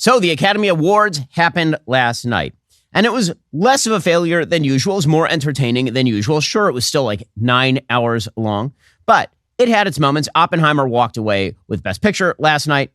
So the Academy Awards happened last night, and it was less of a failure than usual. It was more entertaining than usual. Sure, it was still like 9 hours long, but it had its moments. Oppenheimer walked away with Best Picture last night.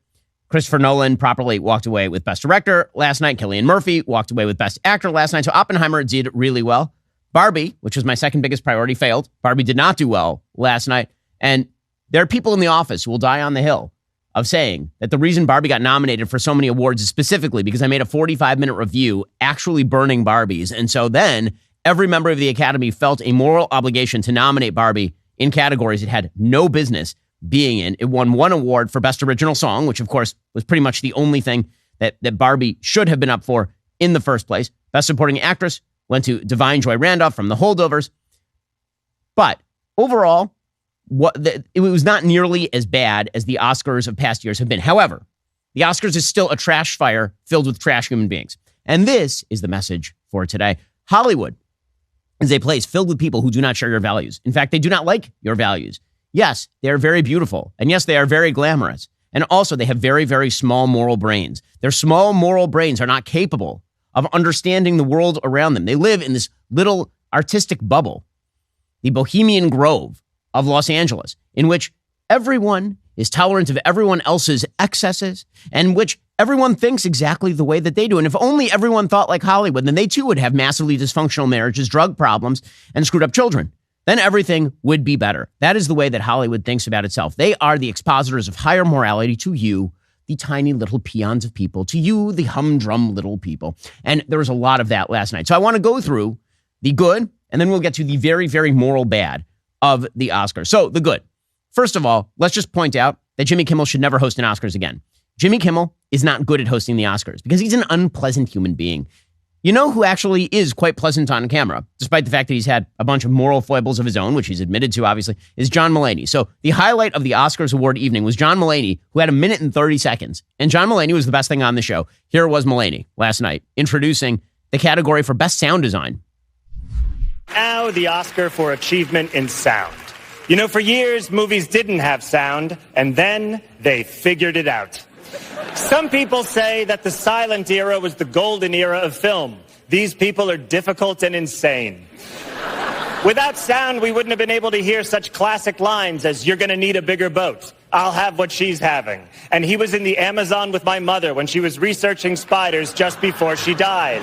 Christopher Nolan properly walked away with Best Director last night. Cillian Murphy walked away with Best Actor last night. So Oppenheimer did really well. Barbie, which was my second biggest priority, failed. Barbie did not do well last night. And there are people in the office who will die on the hill of saying that the reason Barbie got nominated for so many awards is specifically because I made a 45-minute review actually burning Barbies. And so then every member of the Academy felt a moral obligation to nominate Barbie in categories it had no business being in. It won one award for Best Original Song, which of course was pretty much the only thing that Barbie should have been up for in the first place. Best Supporting Actress went to Divine Joy Randolph from The Holdovers. But overall, it was not nearly as bad as the Oscars of past years have been. However, the Oscars is still a trash fire filled with trash human beings. And this is the message for today. Hollywood is a place filled with people who do not share your values. In fact, they do not like your values. Yes, they are very beautiful. And yes, they are very glamorous. And also, they have very, very small moral brains. Their small moral brains are not capable of understanding the world around them. They live in this little artistic bubble, the Bohemian Grove of Los Angeles, in which everyone is tolerant of everyone else's excesses and which everyone thinks exactly the way that they do. And if only everyone thought like Hollywood, then they too would have massively dysfunctional marriages, drug problems, and screwed up children. Then everything would be better. That is the way that Hollywood thinks about itself. They are the expositors of higher morality to you, the tiny little peons of people, to you, the humdrum little people. And there was a lot of that last night. So I want to go through the good, and then we'll get to the very, very moral bad of the Oscars. So the good. First of all, let's just point out that Jimmy Kimmel should never host an Oscars again. Jimmy Kimmel is not good at hosting the Oscars because he's an unpleasant human being. You know who actually is quite pleasant on camera, despite the fact that he's had a bunch of moral foibles of his own, which he's admitted to, obviously, is John Mulaney. So the highlight of the Oscars award evening was John Mulaney, who had 1 minute and 30 seconds. And John Mulaney was the best thing on the show. Here was Mulaney last night, introducing the category for Best Sound Design. Now the Oscar for Achievement in Sound. You know, for years, movies didn't have sound, and then they figured it out. Some people say that the silent era was the golden era of film. These people are difficult and insane. Without sound, we wouldn't have been able to hear such classic lines as, "You're gonna need a bigger boat. I'll have what she's having." And he was in the Amazon with my mother when she was researching spiders just before she died.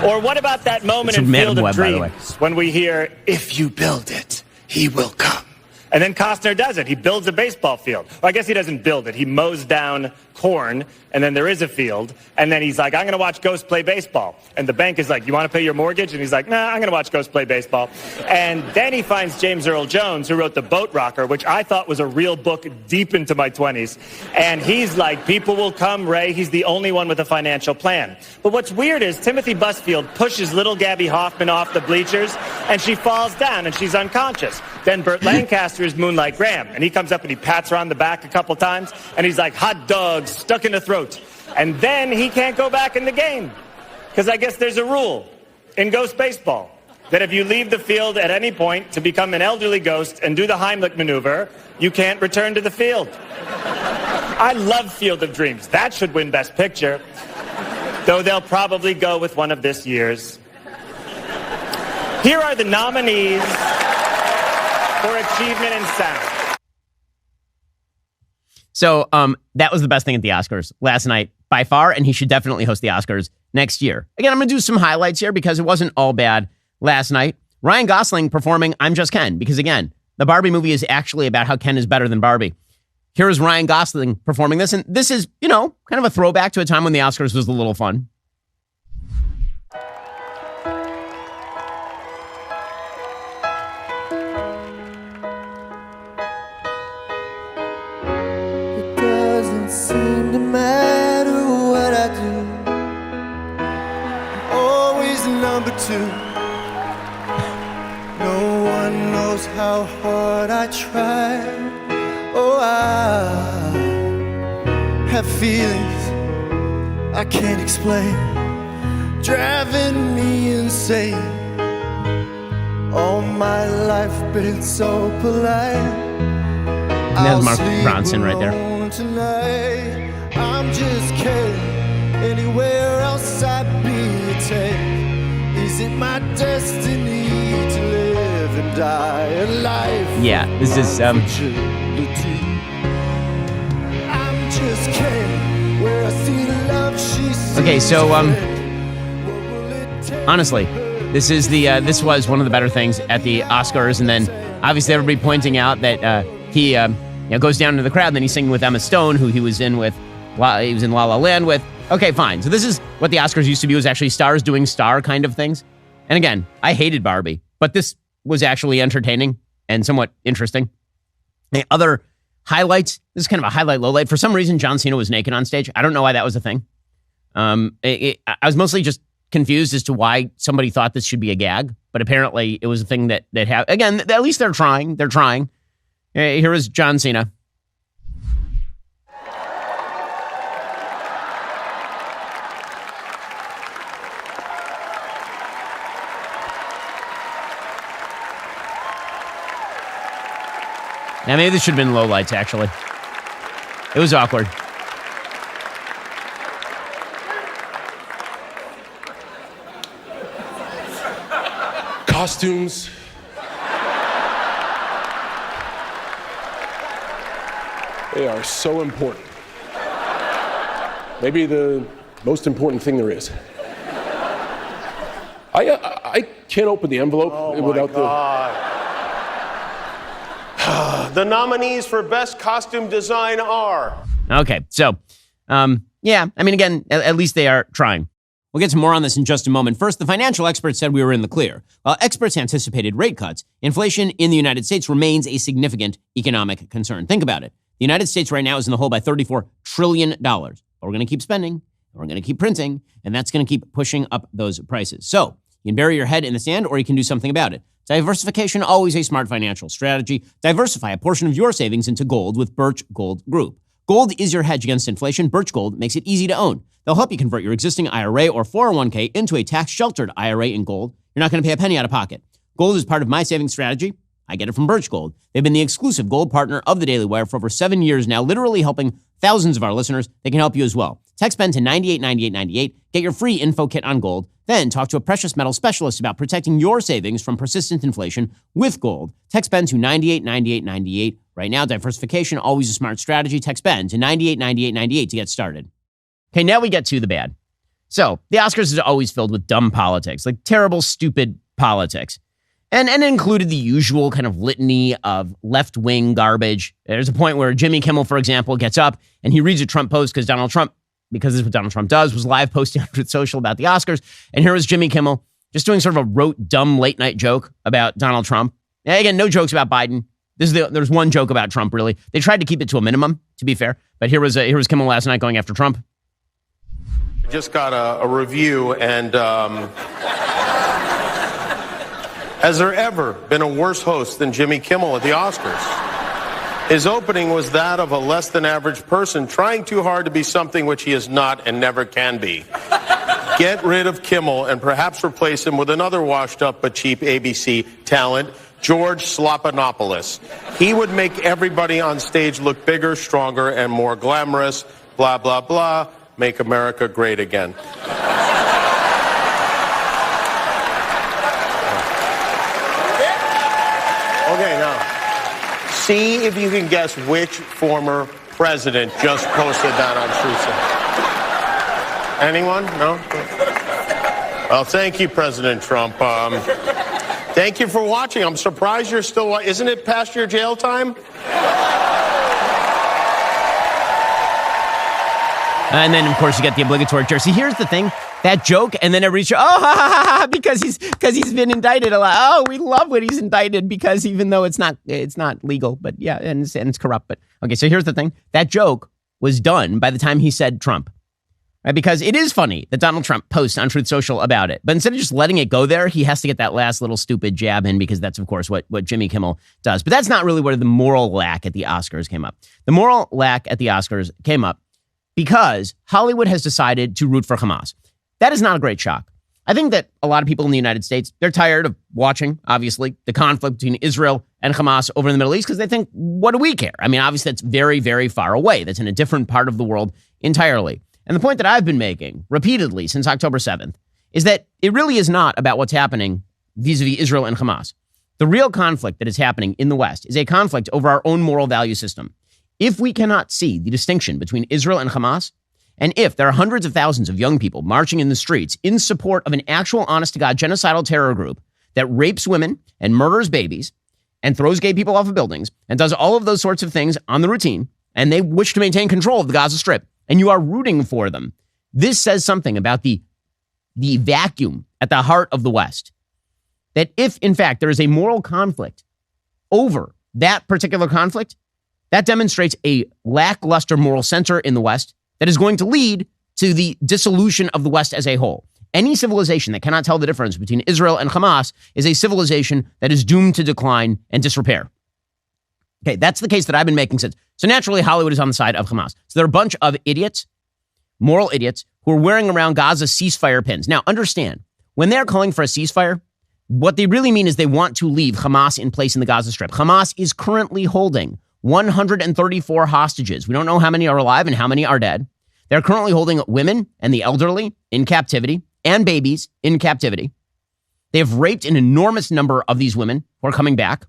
Or what about that moment in Field of Dreams when we hear, "If you build it, he will come." And then Costner does it. He builds a baseball field. Well, I guess he doesn't build it. He mows down corn, and then there is a field. And then he's like, "I'm going to watch Ghost play baseball." And the bank is like, "You want to pay your mortgage?" And he's like, "Nah, I'm going to watch Ghost play baseball." And then he finds James Earl Jones, who wrote The Boat Rocker, which I thought was a real book deep into my 20s. And he's like, "People will come, Ray. He's the only one with a financial plan." But what's weird is Timothy Busfield pushes little Gabby Hoffman off the bleachers, and she falls down, and she's unconscious. Then Burt Lancaster is Moonlight Graham, and he comes up and he pats her on the back a couple times, and he's like, "Hot dogs stuck in the throat." And then he can't go back in the game, because I guess there's a rule in Ghost Baseball that if you leave the field at any point to become an elderly ghost and do the Heimlich maneuver, you can't return to the field. I love Field of Dreams. That should win Best Picture, though they'll probably go with one of this year's. Here are the nominees for Achievement in Sound. So that was the best thing at the Oscars last night by far, and he should definitely host the Oscars next year. Again, I'm going to do some highlights here because it wasn't all bad last night. Ryan Gosling performing I'm Just Ken, because again, the Barbie movie is actually about how Ken is better than Barbie. Here is Ryan Gosling performing this, and this is, you know, kind of a throwback to a time when the Oscars was a little fun. Seem to matter what I do, I'm always number two. No one knows how hard I try. Oh, I have feelings I can't explain, driving me insane. All my life been so polite. There's Mark Ronson right there. Tonight, I'm just kidding. Is it my destiny to live and die a life? Yeah, this is I'm just kidding. Where I see love, she sees okay. So red. What will it take? honestly, this is this was one of the better things at the Oscars, and then obviously everybody pointing out that he goes down into the crowd, and then he's singing with Emma Stone, who he was in with. He was in La La Land with. Okay, fine. So this is what the Oscars used to be, was actually stars doing star kind of things. And again, I hated Barbie, but this was actually entertaining and somewhat interesting. The other highlights, this is kind of a highlight, low light. For some reason, John Cena was naked on stage. I don't know why that was a thing. I was mostly just confused as to why somebody thought this should be a gag, but apparently it was a thing that happened. Again, at least they're trying. They're trying. Here is John Cena. Now, maybe this should have been low lights, actually. It was awkward. Costumes. They are so important. Maybe the most important thing there is. I can't open the envelope without The nominees for Best Costume Design are... Okay, so, yeah, I mean, again, at least they are trying. We'll get some more on this in just a moment. First, the financial experts said we were in the clear. While experts anticipated rate cuts, inflation in the United States remains a significant economic concern. Think about it. The United States right now is in the hole by $34 trillion. But we're going to keep spending, we're going to keep printing, and that's going to keep pushing up those prices. So, you can bury your head in the sand, or you can do something about it. Diversification, always a smart financial strategy. Diversify a portion of your savings into gold with Birch Gold Group. Gold is your hedge against inflation. Birch Gold makes it easy to own. They'll help you convert your existing IRA or 401k into a tax-sheltered IRA in gold. You're not going to pay a penny out of pocket. Gold is part of my savings strategy. I get it from Birch Gold. They've been the exclusive gold partner of the Daily Wire for over 7 years now, literally helping thousands of our listeners. They can help you as well. Text BEN to 989898. Get your free info kit on gold. Then talk to a precious metal specialist about protecting your savings from persistent inflation with gold. Text BEN to 989898. Right now, diversification, always a smart strategy. Text BEN to 989898 to get started. Okay, now we get to the bad. So, the Oscars is always filled with dumb politics, like terrible, stupid politics. And it included the usual kind of litany of left-wing garbage. There's a point where Jimmy Kimmel, for example, gets up and he reads a Trump post because this is what Donald Trump does, was live posting on Truth Social about the Oscars. And here was Jimmy Kimmel just doing sort of a rote, dumb late-night joke about Donald Trump. And again, no jokes about Biden. There's one joke about Trump, really. They tried to keep it to a minimum, to be fair. But here was Kimmel last night going after Trump. I just got a review, and has there ever been a worse host than Jimmy Kimmel at the Oscars? His opening was that of a less-than-average person trying too hard to be something which he is not and never can be. Get rid of Kimmel and perhaps replace him with another washed-up but cheap ABC talent, George Stephanopoulos. He would make everybody on stage look bigger, stronger, and more glamorous. Blah, blah, blah. Make America great again. Okay, now, see if you can guess which former president just posted that on Truth Social. Anyone? No? Well, thank you, President Trump. Thank you for watching. I'm surprised you're still watching. Isn't it past your jail time? And then, of course, you get the obligatory jersey. Here's the thing. That joke, and then everybody's, because he's been indicted a lot. Oh, we love when he's indicted because even though it's not legal, but yeah, and it's corrupt. But okay, so here's the thing. That joke was done by the time he said Trump. Right? Because it is funny that Donald Trump posts on Truth Social about it. But instead of just letting it go there, he has to get that last little stupid jab in because that's, of course, what Jimmy Kimmel does. But that's not really where the moral lack at the Oscars came up. The moral lack at the Oscars came up because Hollywood has decided to root for Hamas. That is not a great shock. I think that a lot of people in the United States, they're tired of watching, obviously, the conflict between Israel and Hamas over in the Middle East because they think, what do we care? I mean, obviously, that's very, very far away. That's in a different part of the world entirely. And the point that I've been making repeatedly since October 7th is that it really is not about what's happening vis-a-vis Israel and Hamas. The real conflict that is happening in the West is a conflict over our own moral value system. If we cannot see the distinction between Israel and Hamas, and if there are hundreds of thousands of young people marching in the streets in support of an actual honest-to-God genocidal terror group that rapes women and murders babies and throws gay people off of buildings and does all of those sorts of things on the routine, and they wish to maintain control of the Gaza Strip, and you are rooting for them, this says something about the vacuum at the heart of the West. That if, in fact, there is a moral conflict over that particular conflict, that demonstrates a lackluster moral center in the West that is going to lead to the dissolution of the West as a whole. Any civilization that cannot tell the difference between Israel and Hamas is a civilization that is doomed to decline and disrepair. Okay, that's the case that I've been making since. So naturally, Hollywood is on the side of Hamas. So there are a bunch of idiots, moral idiots, who are wearing around Gaza ceasefire pins. Now, understand, when they're calling for a ceasefire, what they really mean is they want to leave Hamas in place in the Gaza Strip. Hamas is currently holding 134 hostages. We don't know how many are alive and how many are dead. They're currently holding women and the elderly in captivity and babies in captivity. They have raped an enormous number of these women who are coming back.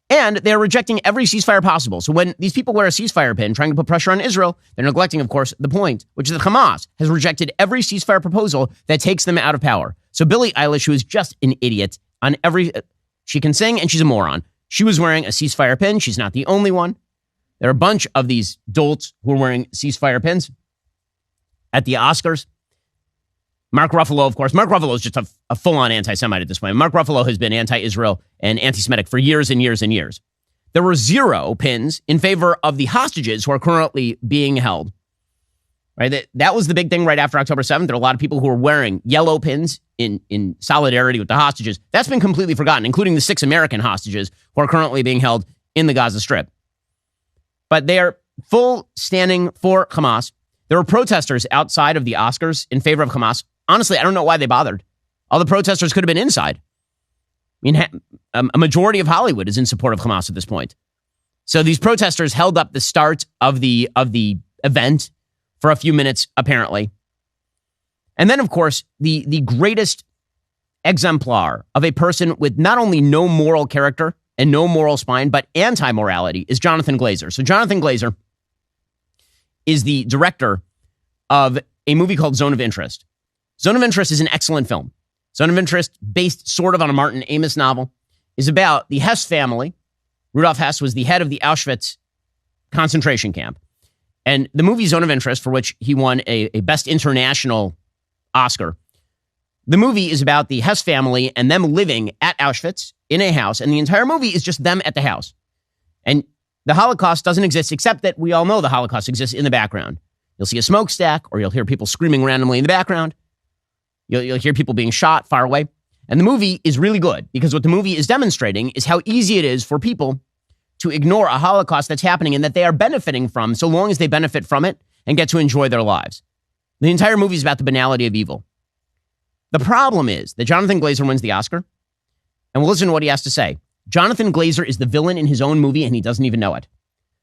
And they're rejecting every ceasefire possible. So when these people wear a ceasefire pin trying to put pressure on Israel, they're neglecting, of course, the point, which is that Hamas has rejected every ceasefire proposal that takes them out of power. So Billie Eilish, who is just an idiot on she can sing and she's a moron. She was wearing a ceasefire pin. She's not the only one. There are a bunch of these dolts who are wearing ceasefire pins at the Oscars. Mark Ruffalo, of course. Mark Ruffalo is just a full-on anti-Semite at this point. Mark Ruffalo has been anti-Israel and anti-Semitic for years and years and years. There were 0 pins in favor of the hostages who are currently being held. Right? That was the big thing right after October 7th. There are a lot of people who are wearing yellow pins in solidarity with the hostages. That's been completely forgotten, including the 6 American hostages who are currently being held in the Gaza Strip. But they are full standing for Hamas. There were protesters outside of the Oscars in favor of Hamas. Honestly, I don't know why they bothered. All the protesters could have been inside. I mean, a majority of Hollywood is in support of Hamas at this point. So these protesters held up the start of the event for a few minutes, apparently. And then, of course, the greatest exemplar of a person with not only no moral character and no moral spine, but anti-morality is Jonathan Glazer. So Jonathan Glazer is the director of a movie called Zone of Interest. Zone of Interest is an excellent film. Zone of Interest, based sort of on a Martin Amis novel, is about the Hess family. Rudolf Hess was the head of the Auschwitz concentration camp. And the movie Zone of Interest, for which he won a Best International Oscar, the movie is about the Hess family and them living at Auschwitz in a house. And the entire movie is just them at the house. And the Holocaust doesn't exist, except that we all know the Holocaust exists in the background. You'll see a smokestack, or you'll hear people screaming randomly in the background. You'll hear people being shot far away. And the movie is really good because what the movie is demonstrating is how easy it is for people to ignore a Holocaust that's happening and that they are benefiting from so long as they benefit from it and get to enjoy their lives. The entire movie is about the banality of evil. The problem is that Jonathan Glazer wins the Oscar, and we'll listen to what he has to say. Jonathan Glazer is the villain in his own movie, and he doesn't even know it.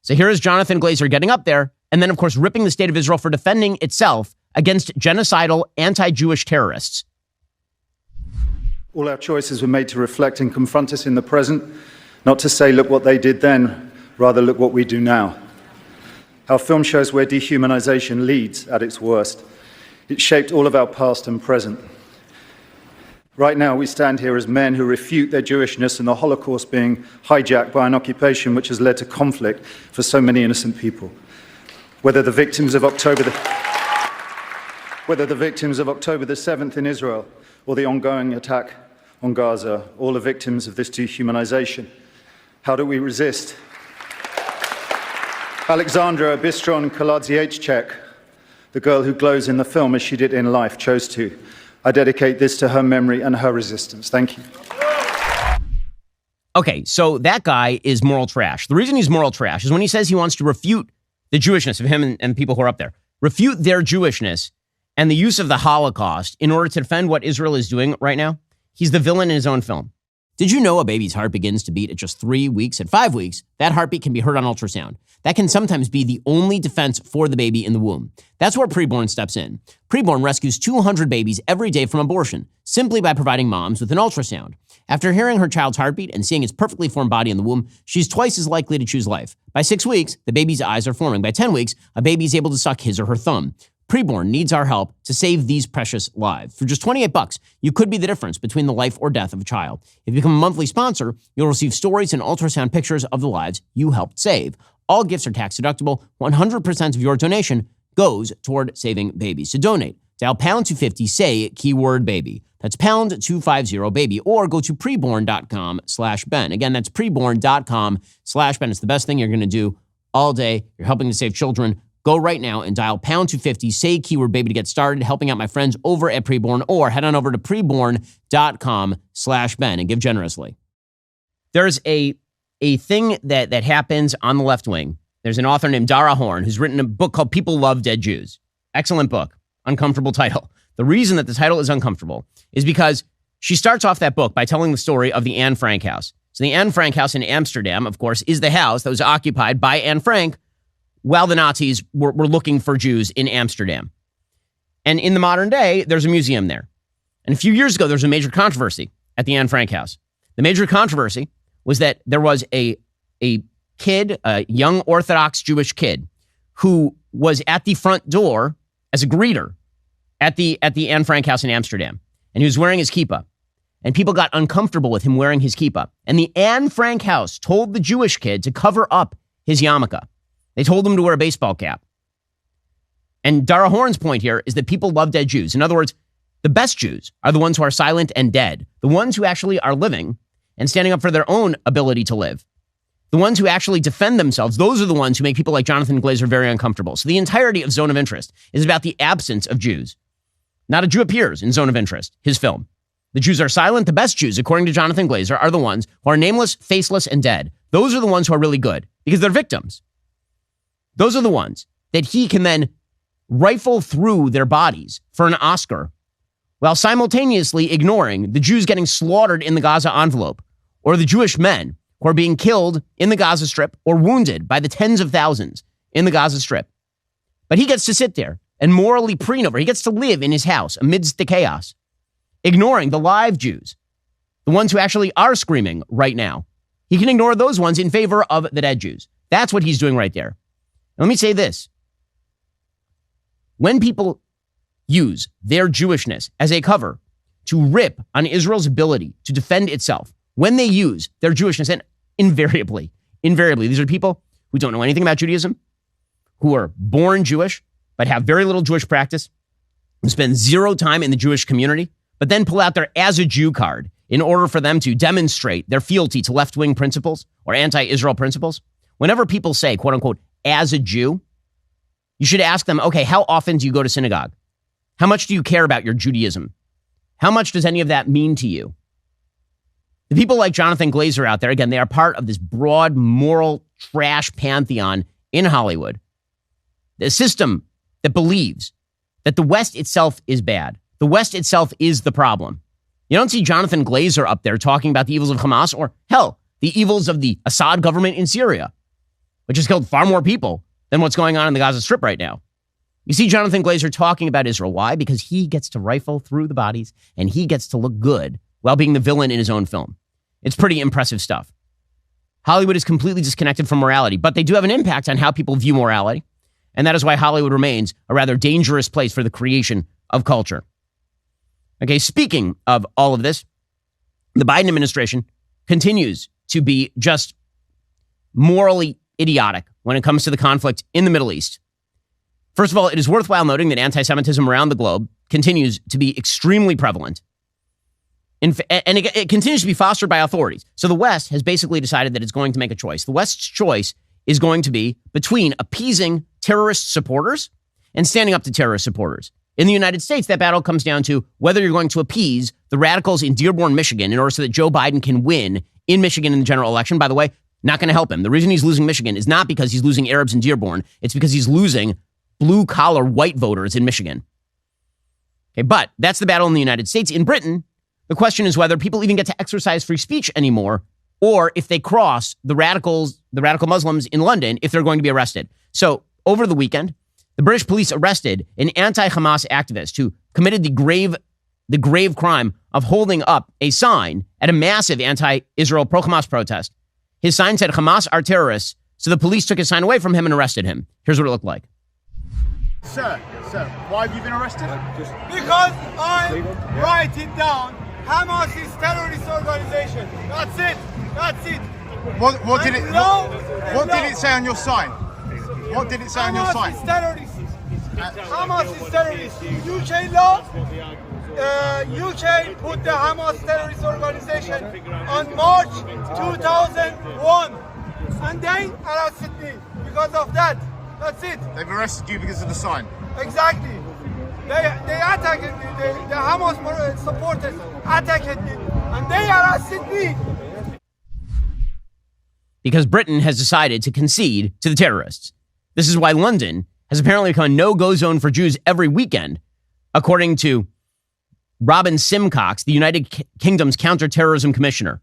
So here is Jonathan Glazer getting up there and then, of course, ripping the state of Israel for defending itself against genocidal anti-Jewish terrorists. All our choices were made to reflect and confront us in the present, not to say, look what they did then, rather look what we do now. Our film shows where dehumanization leads at its worst. It shaped all of our past and present. Right now, we stand here as men who refute their Jewishness and the Holocaust being hijacked by an occupation which has led to conflict for so many innocent people. Whether the victims of October the 7th in Israel or the ongoing attack on Gaza, all are victims of this dehumanization. How do we resist? Alexandra Bistron-Kaladziejczak, the girl who glows in the film as she did in life, chose to. I dedicate this to her memory and her resistance. Thank you. Okay, so that guy is moral trash. The reason he's moral trash is when he says he wants to refute the Jewishness of him and people who are up there, refute their Jewishness and the use of the Holocaust in order to defend what Israel is doing right now. He's the villain in his own film. Did you know a baby's heart begins to beat at just 3 weeks? At 5 weeks, that heartbeat can be heard on ultrasound. That can sometimes be the only defense for the baby in the womb. That's where Preborn steps in. Preborn rescues 200 babies every day from abortion, simply by providing moms with an ultrasound. After hearing her child's heartbeat and seeing its perfectly formed body in the womb, she's twice as likely to choose life. By 6 weeks, the baby's eyes are forming. By 10 weeks, a baby is able to suck his or her thumb. Preborn needs our help to save these precious lives. For just $28, you could be the difference between the life or death of a child. If you become a monthly sponsor, you'll receive stories and ultrasound pictures of the lives you helped save. All gifts are tax deductible. 100% of your donation goes toward saving babies. To donate, dial pound 250, say keyword baby. That's pound 250 baby, or go to preborn.com/Ben. Again, that's preborn.com/Ben. It's the best thing you're going to do all day. You're helping to save children. Go right now and dial pound 250, say keyword baby to get started helping out my friends over at Preborn, or head on over to preborn.com/Ben and give generously. There's a thing that happens on the left wing. There's an author named Dara Horn who's written a book called People Love Dead Jews. Excellent book. Uncomfortable title. The reason that the title is uncomfortable is because she starts off that book by telling the story of the Anne Frank house. So the Anne Frank house in Amsterdam, of course, is the house that was occupied by Anne Frank while the Nazis were looking for Jews in Amsterdam. And in the modern day, there's a museum there. And a few years ago, there was a major controversy at the Anne Frank house. The major controversy was that there was a kid, a young Orthodox Jewish kid, who was at the front door as a greeter at the Anne Frank house in Amsterdam. And he was wearing his kippah. And people got uncomfortable with him wearing his kippah. And the Anne Frank house told the Jewish kid to cover up his yarmulke. They told him to wear a baseball cap. And Dara Horn's point here is that people love dead Jews. In other words, the best Jews are the ones who are silent and dead. The ones who actually are living and standing up for their own ability to live. The ones who actually defend themselves, those are the ones who make people like Jonathan Glazer very uncomfortable. So the entirety of Zone of Interest is about the absence of Jews. Not a Jew appears in Zone of Interest, his film. The Jews are silent. The best Jews, according to Jonathan Glazer, are the ones who are nameless, faceless, and dead. Those are the ones who are really good because they're victims. Those are the ones that he can then rifle through their bodies for an Oscar while simultaneously ignoring the Jews getting slaughtered in the Gaza envelope or the Jewish men who are being killed in the Gaza Strip or wounded by the tens of thousands in the Gaza Strip. But he gets to sit there and morally preen over. He gets to live in his house amidst the chaos, ignoring the live Jews, the ones who actually are screaming right now. He can ignore those ones in favor of the dead Jews. That's what he's doing right there. Let me say this. When people use their Jewishness as a cover to rip on Israel's ability to defend itself, when they use their Jewishness, and invariably, these are people who don't know anything about Judaism, who are born Jewish, but have very little Jewish practice, who spend zero time in the Jewish community, but then pull out their as a Jew card in order for them to demonstrate their fealty to left-wing principles or anti-Israel principles. Whenever people say, quote unquote, as a Jew, you should ask them, okay, how often do you go to synagogue? How much do you care about your Judaism? How much does any of that mean to you? The people like Jonathan Glazer out there, again, they are part of this broad moral trash pantheon in Hollywood. The system that believes that the West itself is bad. The West itself is the problem. You don't see Jonathan Glazer up there talking about the evils of Hamas or, hell, the evils of the Assad government in Syria, which has killed far more people than what's going on in the Gaza Strip right now. You see Jonathan Glazer talking about Israel. Why? Because he gets to rifle through the bodies and he gets to look good while being the villain in his own film. It's pretty impressive stuff. Hollywood is completely disconnected from morality, but they do have an impact on how people view morality. And that is why Hollywood remains a rather dangerous place for the creation of culture. Okay, speaking of all of this, the Biden administration continues to be just morally idiotic when it comes to the conflict in the Middle East. First of all, it is worthwhile noting that anti-Semitism around the globe continues to be extremely prevalent. And it continues to be fostered by authorities. So the West has basically decided that it's going to make a choice. The West's choice is going to be between appeasing terrorist supporters and standing up to terrorist supporters. In the United States, that battle comes down to whether you're going to appease the radicals in Dearborn, Michigan, in order so that Joe Biden can win in Michigan in the general election. By the way, not going to help him. The reason he's losing Michigan is not because he's losing Arabs in Dearborn. It's because he's losing blue-collar white voters in Michigan. Okay, but that's the battle in the United States. In Britain, The question is whether people even get to exercise free speech anymore, or if they cross the radical Muslims in London, if they're going to be arrested. So over the weekend, the British police arrested an anti-Hamas activist who committed the grave crime of holding up a sign at a massive anti-Israel pro-Hamas protest. His sign said, "Hamas are terrorists," so the police took his sign away from him and arrested him. Here's what it looked like. Sir, why have you been arrested? Because I write it down. Hamas is terrorist organization. That's it. What did it say on your sign? What did it say on your sign? Hamas is terrorist. UK law. UK put the Hamas terrorist organization on March 2001, and they arrested me because of that. That's it. They've arrested you because of the sign. Exactly. They attacked me. The Hamas supporters attacked me, and they arrested me. Because Britain has decided to concede to the terrorists. This is why London has apparently become a no-go zone for Jews every weekend, according to Robin Simcox, the United Kingdom's counterterrorism commissioner.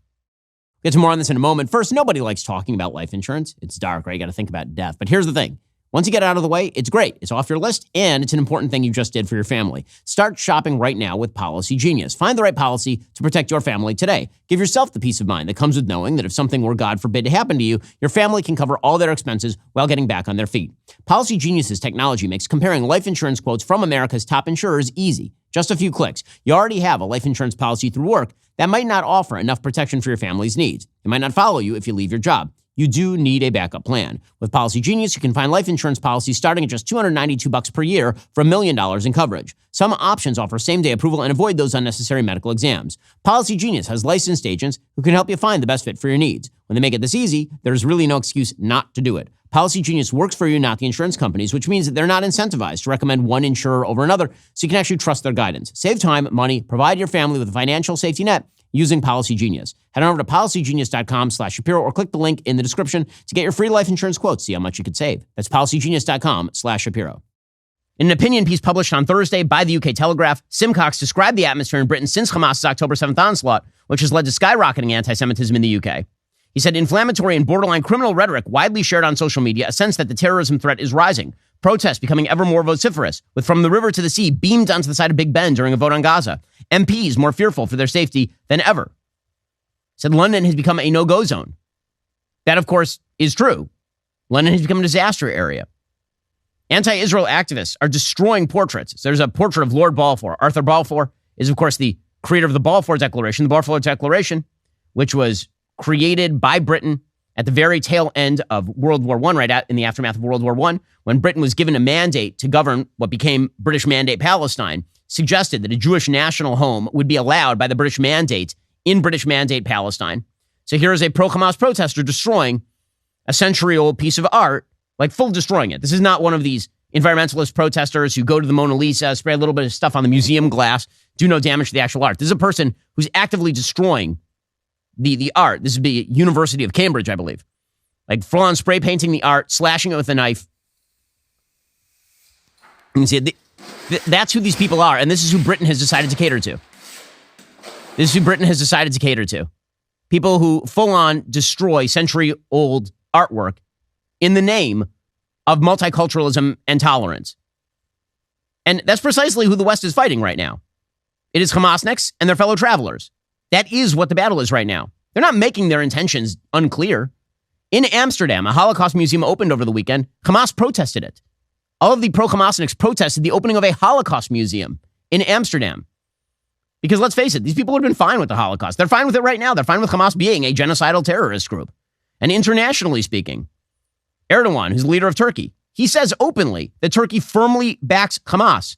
We'll get to more on this in a moment. First, nobody likes talking about life insurance. It's dark, right? You got to think about death. But here's the thing. Once you get it out of the way, it's great. It's off your list, and it's an important thing you just did for your family. Start shopping right now with Policy Genius. Find the right policy to protect your family today. Give yourself the peace of mind that comes with knowing that if something were, God forbid, to happen to you, your family can cover all their expenses while getting back on their feet. Policy Genius's technology makes comparing life insurance quotes from America's top insurers easy. Just a few clicks. You already have a life insurance policy through work that might not offer enough protection for your family's needs. It might not follow you if you leave your job. You do need a backup plan. With Policy Genius, you can find life insurance policies starting at just $292 per year for $1 million in coverage. Some options offer same-day approval and avoid those unnecessary medical exams. Policy Genius has licensed agents who can help you find the best fit for your needs. When they make it this easy, there's really no excuse not to do it. Policy Genius works for you, not the insurance companies, which means that they're not incentivized to recommend one insurer over another, so you can actually trust their guidance. Save time, money, provide your family with a financial safety net using Policy Genius. Head on over to policygenius.com/Shapiro or click the link in the description to get your free life insurance quotes. See how much you could save. That's policygenius.com/Shapiro. In an opinion piece published on Thursday by the UK Telegraph, Simcox described the atmosphere in Britain since Hamas's October 7th onslaught, which has led to skyrocketing anti-Semitism in the UK. He said inflammatory and borderline criminal rhetoric widely shared on social media a sense that the terrorism threat is rising. Protests becoming ever more vociferous, with From the River to the Sea beamed onto the side of Big Ben during a vote on Gaza. MPs more fearful for their safety than ever. He said London has become a no-go zone. That, of course, is true. London has become a disaster area. Anti-Israel activists are destroying portraits. So there's a portrait of Lord Balfour. Arthur Balfour is, of course, the creator of the Balfour Declaration. The Balfour Declaration, which was created by Britain at the very tail end of World War I, right in the aftermath of World War I, when Britain was given a mandate to govern what became British Mandate Palestine, suggested that a Jewish national home would be allowed by the British Mandate in British Mandate Palestine. So here is a pro-Hamas protester destroying a century-old piece of art, like full destroying it. This is not one of these environmentalist protesters who go to the Mona Lisa, spray a little bit of stuff on the museum glass, do no damage to the actual art. This is a person who's actively destroying the art. This would be University of Cambridge, I believe. Like full-on spray painting the art, slashing it with a knife. You can see that's who these people are, and this is who Britain has decided to cater to. This is who Britain has decided to cater to. People who full-on destroy century-old artwork in the name of multiculturalism and tolerance. And that's precisely who the West is fighting right now. It is Hamasniks and their fellow travelers. That is what the battle is right now. They're not making their intentions unclear. In Amsterdam, a Holocaust museum opened over the weekend. Hamas protested it. All of the pro-Hamasniks protested the opening of a Holocaust museum in Amsterdam. Because let's face it, these people would have been fine with the Holocaust. They're fine with it right now. They're fine with Hamas being a genocidal terrorist group. And internationally speaking, Erdogan, who's the leader of Turkey, he says openly that Turkey firmly backs Hamas.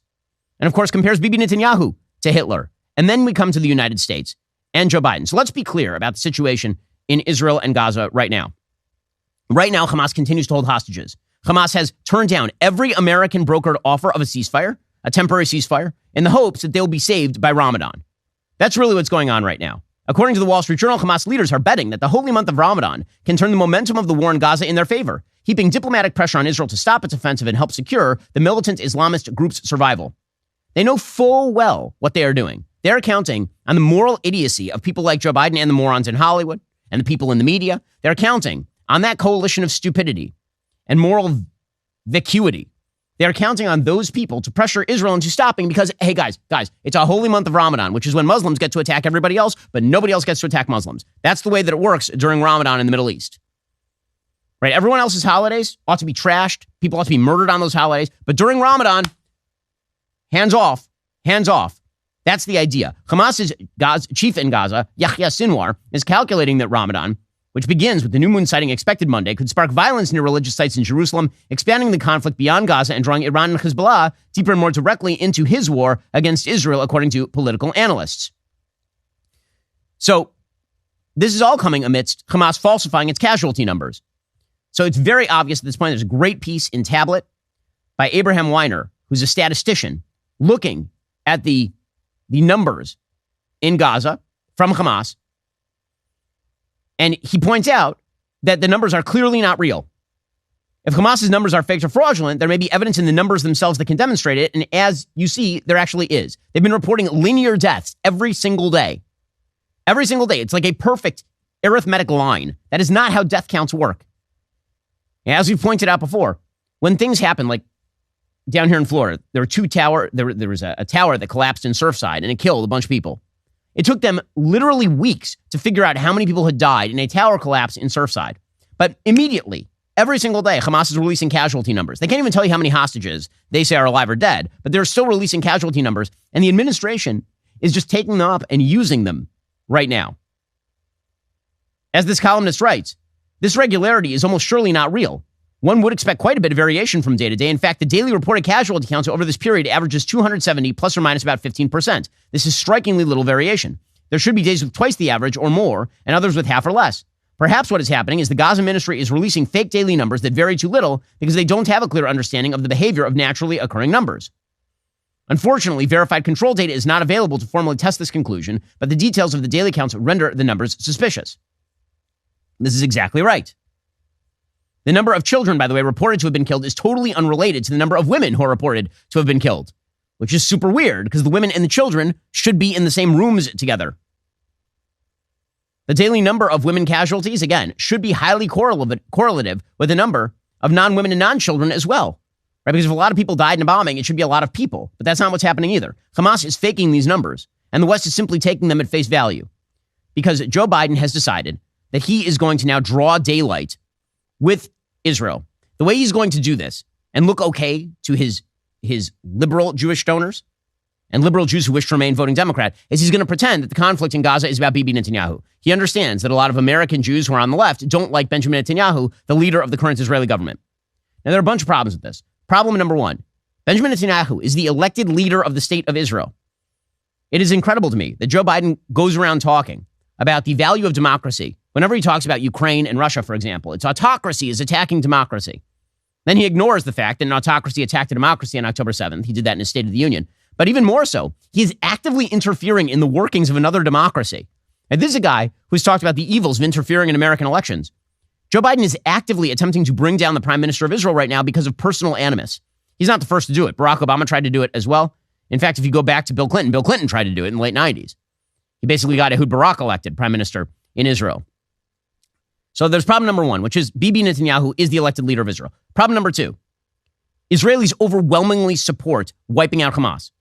And of course compares Bibi Netanyahu to Hitler. And then we come to the United States and Joe Biden. So let's be clear about the situation in Israel and Gaza right now. Right now, Hamas continues to hold hostages. Hamas has turned down every American brokered offer of a ceasefire, a temporary ceasefire, in the hopes that they'll be saved by Ramadan. That's really what's going on right now. According to the Wall Street Journal, Hamas leaders are betting that the holy month of Ramadan can turn the momentum of the war in Gaza in their favor, heaping diplomatic pressure on Israel to stop its offensive and help secure the militant Islamist group's survival. They know full well what they are doing. They're counting on the moral idiocy of people like Joe Biden and the morons in Hollywood and the people in the media. They're counting on that coalition of stupidity and moral vacuity. They're counting on those people to pressure Israel into stopping because, hey, guys, it's a holy month of Ramadan, which is when Muslims get to attack everybody else, but nobody else gets to attack Muslims. That's the way that it works during Ramadan in the Middle East. Right? Everyone else's holidays ought to be trashed. People ought to be murdered on those holidays. But during Ramadan, hands off. That's the idea. Hamas's chief in Gaza, Yahya Sinwar, is calculating that Ramadan, which begins with the new moon sighting expected Monday, could spark violence near religious sites in Jerusalem, expanding the conflict beyond Gaza and drawing Iran and Hezbollah deeper and more directly into his war against Israel, according to political analysts. So this is all coming amidst Hamas falsifying its casualty numbers. So it's very obvious at this point. There's a great piece in Tablet by Abraham Weiner, who's a statistician, looking at the numbers in Gaza from Hamas. And he points out that the numbers are clearly not real. If Hamas's numbers are faked or fraudulent, there may be evidence in the numbers themselves that can demonstrate it. And as you see, there actually is. They've been reporting linear deaths every single day. Every single day. It's like a perfect arithmetic line. That is not how death counts work. As we've pointed out before, when things happen, like down here in Florida, there was a tower that collapsed in Surfside and it killed a bunch of people. It took them literally weeks to figure out how many people had died in a tower collapse in Surfside. But immediately, every single day, Hamas is releasing casualty numbers. They can't even tell you how many hostages they say are alive or dead, but they're still releasing casualty numbers. And the administration is just taking them up and using them right now. As this columnist writes, this regularity is almost surely not real. One would expect quite a bit of variation from day to day. In fact, the daily reported casualty counts over this period averages 270 plus or minus about 15%. This is strikingly little variation. There should be days with twice the average or more, and others with half or less. Perhaps what is happening is the Gaza ministry is releasing fake daily numbers that vary too little because they don't have a clear understanding of the behavior of naturally occurring numbers. Unfortunately, verified control data is not available to formally test this conclusion, but the details of the daily counts render the numbers suspicious. This is exactly right. The number of children, by the way, reported to have been killed is totally unrelated to the number of women who are reported to have been killed, which is super weird because the women and the children should be in the same rooms together. The daily number of women casualties, again, should be highly correlative with the number of non-women and non-children as well. Right? Because if a lot of people died in a bombing, it should be a lot of people. But that's not what's happening either. Hamas is faking these numbers, and the West is simply taking them at face value because Joe Biden has decided that he is going to now draw daylight with Israel. The way he's going to do this and look okay to his liberal Jewish donors and liberal Jews who wish to remain voting Democrat is he's going to pretend that the conflict in Gaza is about Bibi Netanyahu. He understands that a lot of American Jews who are on the left don't like Benjamin Netanyahu, the leader of the current Israeli government. Now, there are a bunch of problems with this. Problem number one, Benjamin Netanyahu is the elected leader of the state of Israel. It is incredible to me that Joe Biden goes around talking about the value of democracy. Whenever he talks about Ukraine and Russia, for example, it's autocracy is attacking democracy. Then he ignores the fact that an autocracy attacked a democracy on October 7th. He did that in his State of the Union. But even more so, he is actively interfering in the workings of another democracy. And this is a guy who's talked about the evils of interfering in American elections. Joe Biden is actively attempting to bring down the prime minister of Israel right now because of personal animus. He's not the first to do it. Barack Obama tried to do it as well. In fact, if you go back to Bill Clinton tried to do it in the late 90s. He basically got Ehud Barak elected prime minister in Israel. So there's problem number one, which is Bibi Netanyahu is the elected leader of Israel. Problem number two, Israelis overwhelmingly support wiping out Hamas.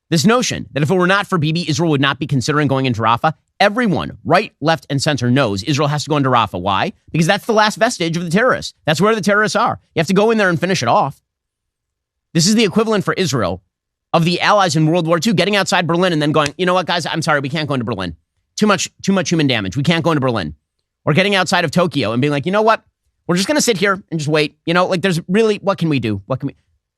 This notion that if it were not for Bibi, Israel would not be considering going into Rafah, everyone, right, left, and center knows Israel has to go into Rafah. Why? Because that's the last vestige of the terrorists. That's where the terrorists are. You have to go in there and finish it off. This is the equivalent for Israel of the Allies in World War II getting outside Berlin and then going, you know what, guys, I'm sorry, we can't go into Berlin. Too much human damage. We can't go into Berlin. Or getting outside of Tokyo and being like, you know what? We're just going to sit here and just wait. You know, like there's really, what can we do?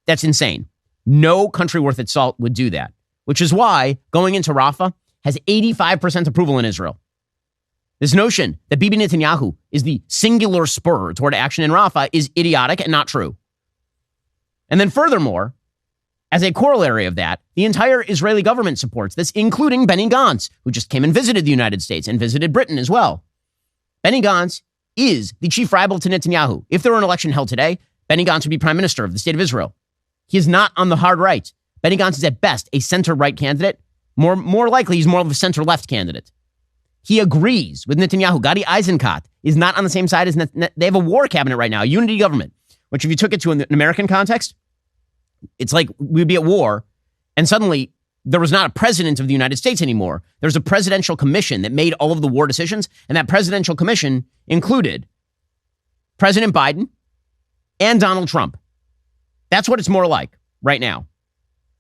That's insane. No country worth its salt would do that, which is why going into Rafah has 85% approval in Israel. This notion that Bibi Netanyahu is the singular spur toward action in Rafah is idiotic and not true. And then furthermore, as a corollary of that, the entire Israeli government supports this, including Benny Gantz, who just came and visited the United States and visited Britain as well. Benny Gantz is the chief rival to Netanyahu. If there were an election held today, Benny Gantz would be prime minister of the state of Israel. He is not on the hard right. Benny Gantz is at best a center-right candidate. More likely, he's more of a center-left candidate. He agrees with Netanyahu. Gadi Eisenkot is not on the same side as they have a war cabinet right now, a unity government, which if you took it to an American context, it's like we'd be at war, and suddenly there was not a president of the United States anymore. There's a presidential commission that made all of the war decisions, and that presidential commission included President Biden and Donald Trump. That's what it's more like right now.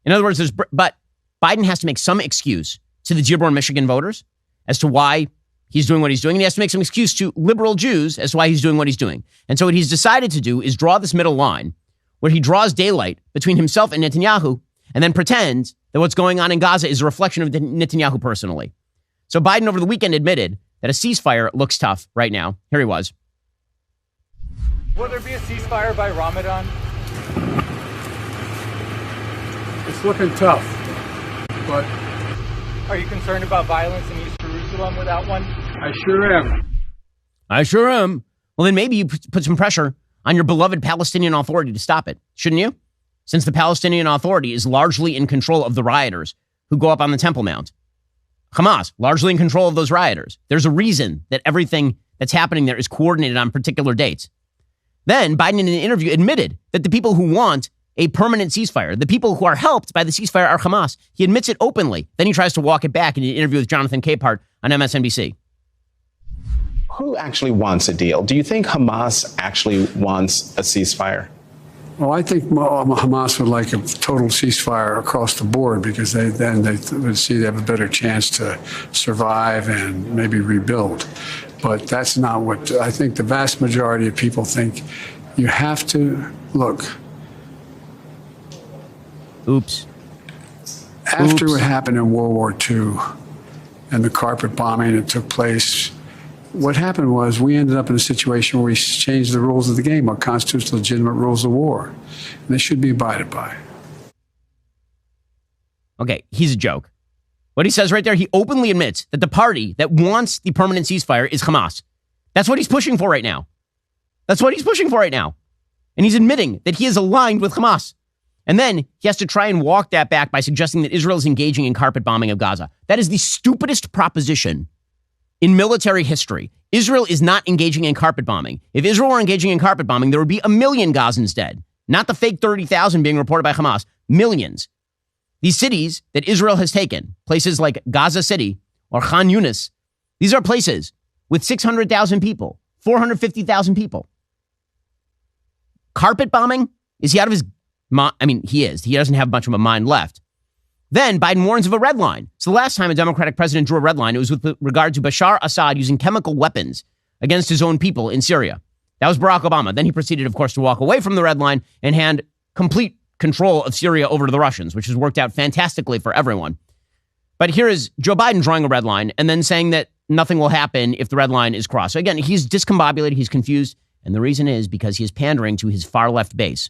In other words, but Biden has to make some excuse to the Dearborn, Michigan voters as to why he's doing what he's doing. And he has to make some excuse to liberal Jews as to why he's doing what he's doing. And so what he's decided to do is draw this middle line where he draws daylight between himself and Netanyahu and then pretends that what's going on in Gaza is a reflection of Netanyahu personally. So Biden over the weekend admitted that a ceasefire looks tough right now. Here he was. Will there be a ceasefire by Ramadan? It's looking tough, but... Are you concerned about violence in East Jerusalem without one? I sure am. I sure am. Well, then maybe you put some pressure on your beloved Palestinian Authority to stop it, shouldn't you? Since the Palestinian Authority is largely in control of the rioters who go up on the Temple Mount. Hamas, largely in control of those rioters. There's a reason that everything that's happening there is coordinated on particular dates. Then Biden in an interview admitted that the people who want a permanent ceasefire, the people who are helped by the ceasefire are Hamas. He admits it openly. Then he tries to walk it back in an interview with Jonathan Capehart on MSNBC. Who actually wants a deal? Do you think Hamas actually wants a ceasefire? Well, I think Hamas would like a total ceasefire across the board because they would see they have a better chance to survive and maybe rebuild. But that's not what I think. The vast majority of people think you have to look. Oops. After what happened in World War II and the carpet bombing that took place, what happened was we ended up in a situation where we changed the rules of the game, our constitutional legitimate rules of war. And they should be abided by. Okay, he's a joke. What he says right there, he openly admits that the party that wants the permanent ceasefire is Hamas. That's what he's pushing for right now. That's what he's pushing for right now. And he's admitting that he is aligned with Hamas. And then he has to try and walk that back by suggesting that Israel is engaging in carpet bombing of Gaza. That is the stupidest proposition in military history. Israel is not engaging in carpet bombing. If Israel were engaging in carpet bombing, there would be 1 million Gazans dead. Not the fake 30,000 being reported by Hamas. Millions. These cities that Israel has taken, places like Gaza City or Khan Yunis, these are places with 600,000 people, 450,000 people. Carpet bombing? Is he out of his mind? I mean, he is. He doesn't have much of a mind left. Then Biden warns of a red line. So the last time a Democratic president drew a red line, it was with regard to Bashar Assad using chemical weapons against his own people in Syria. That was Barack Obama. Then he proceeded, of course, to walk away from the red line and hand complete control of Syria over to the Russians, which has worked out fantastically for everyone. But here is Joe Biden drawing a red line and then saying that nothing will happen if the red line is crossed. So again, he's discombobulated, he's confused, and the reason is because he is pandering to his far left base.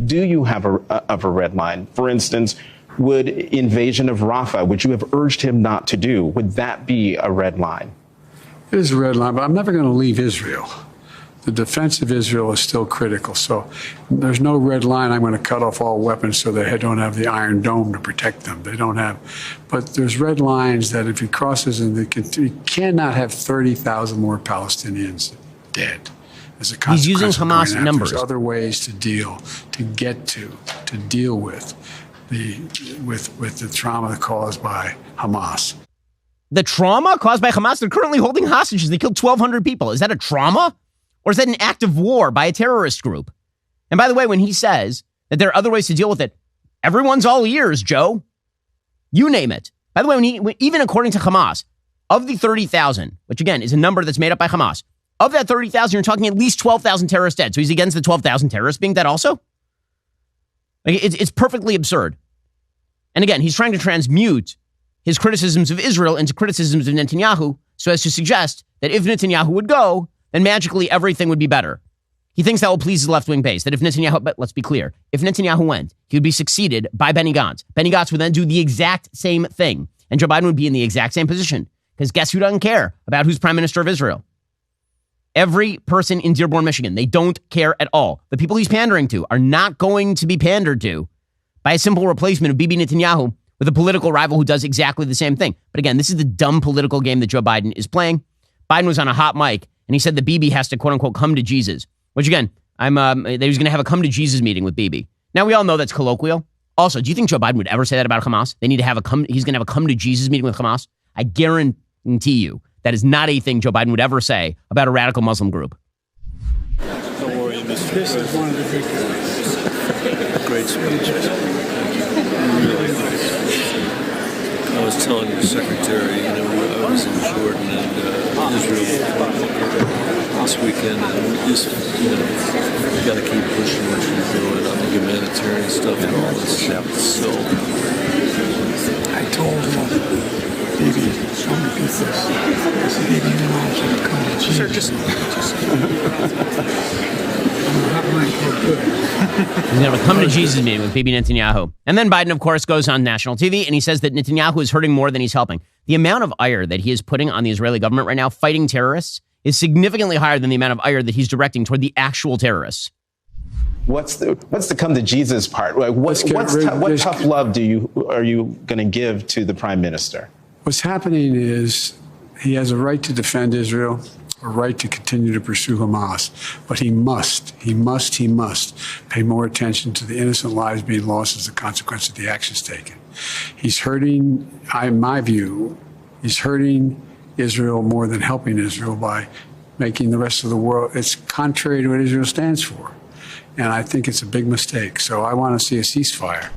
Do you have a red line? For instance, would invasion of Rafah, which you have urged him not to do, would that be a red line? It is a red line, but I'm never going to leave Israel. The defense of Israel is still critical. So there's no red line. I'm going to cut off all weapons so they don't have the Iron Dome to protect them. They don't have. But there's red lines that if he crosses, and he cannot have 30,000 more Palestinians dead. As a consequence, he's using Hamas numbers. There's other ways to deal with the trauma caused by Hamas. The trauma caused by Hamas? They're currently holding hostages. They killed 1,200 people. Is that a trauma? Or is that an act of war by a terrorist group? And by the way, when he says that there are other ways to deal with it, everyone's all ears, Joe. You name it. By the way, even according to Hamas, of the 30,000, which again is a number that's made up by Hamas, of that 30,000, you're talking at least 12,000 terrorists dead. So he's against the 12,000 terrorists being dead also? Like, it's perfectly absurd. And again, he's trying to transmute his criticisms of Israel into criticisms of Netanyahu so as to suggest that if Netanyahu would go, then magically everything would be better. He thinks that will please his left-wing base, that if Netanyahu, but let's be clear, if Netanyahu went, he would be succeeded by Benny Gantz. Benny Gantz would then do the exact same thing, and Joe Biden would be in the exact same position, because guess who doesn't care about who's prime minister of Israel? Every person in Dearborn, Michigan. They don't care at all. The people he's pandering to are not going to be pandered to by a simple replacement of Bibi Netanyahu with a political rival who does exactly the same thing. But again, this is the dumb political game that Joe Biden is playing. Biden was on a hot mic, and he said that Bibi has to, quote unquote, come to Jesus, which again, that he was going to have a come to Jesus meeting with Bibi. Now, we all know that's colloquial. Also, do you think Joe Biden would ever say that about Hamas? They need to have he's going to have a come to Jesus meeting with Hamas. I guarantee you that is not a thing Joe Biden would ever say about a radical Muslim group. How are you, Mr. This is one of the big great speeches. Really nice. I was telling the secretary, I was in Jordan and Israel this weekend, and we just, we got to keep pushing what we're doing on the humanitarian stuff and all this stuff. So I told Bibi, show me pieces. Bibi, you know, I'm going to come to Jesus. Sure, just He's going to have a come to Jesus meeting with Bibi Netanyahu. And then Biden, of course, goes on national TV and he says that Netanyahu is hurting more than he's helping. The amount of ire that he is putting on the Israeli government right now fighting terrorists is significantly higher than the amount of ire that he's directing toward the actual terrorists. What's the come to Jesus part? Like what tough love are you going to give to the prime minister? What's happening is he has a right to defend Israel, a right to continue to pursue Hamas, but he must pay more attention to the innocent lives being lost as a consequence of the actions taken. He's hurting, in my view, he's hurting Israel more than helping Israel by making the rest of the world, it's contrary to what Israel stands for. And I think it's a big mistake. So I want to see a ceasefire.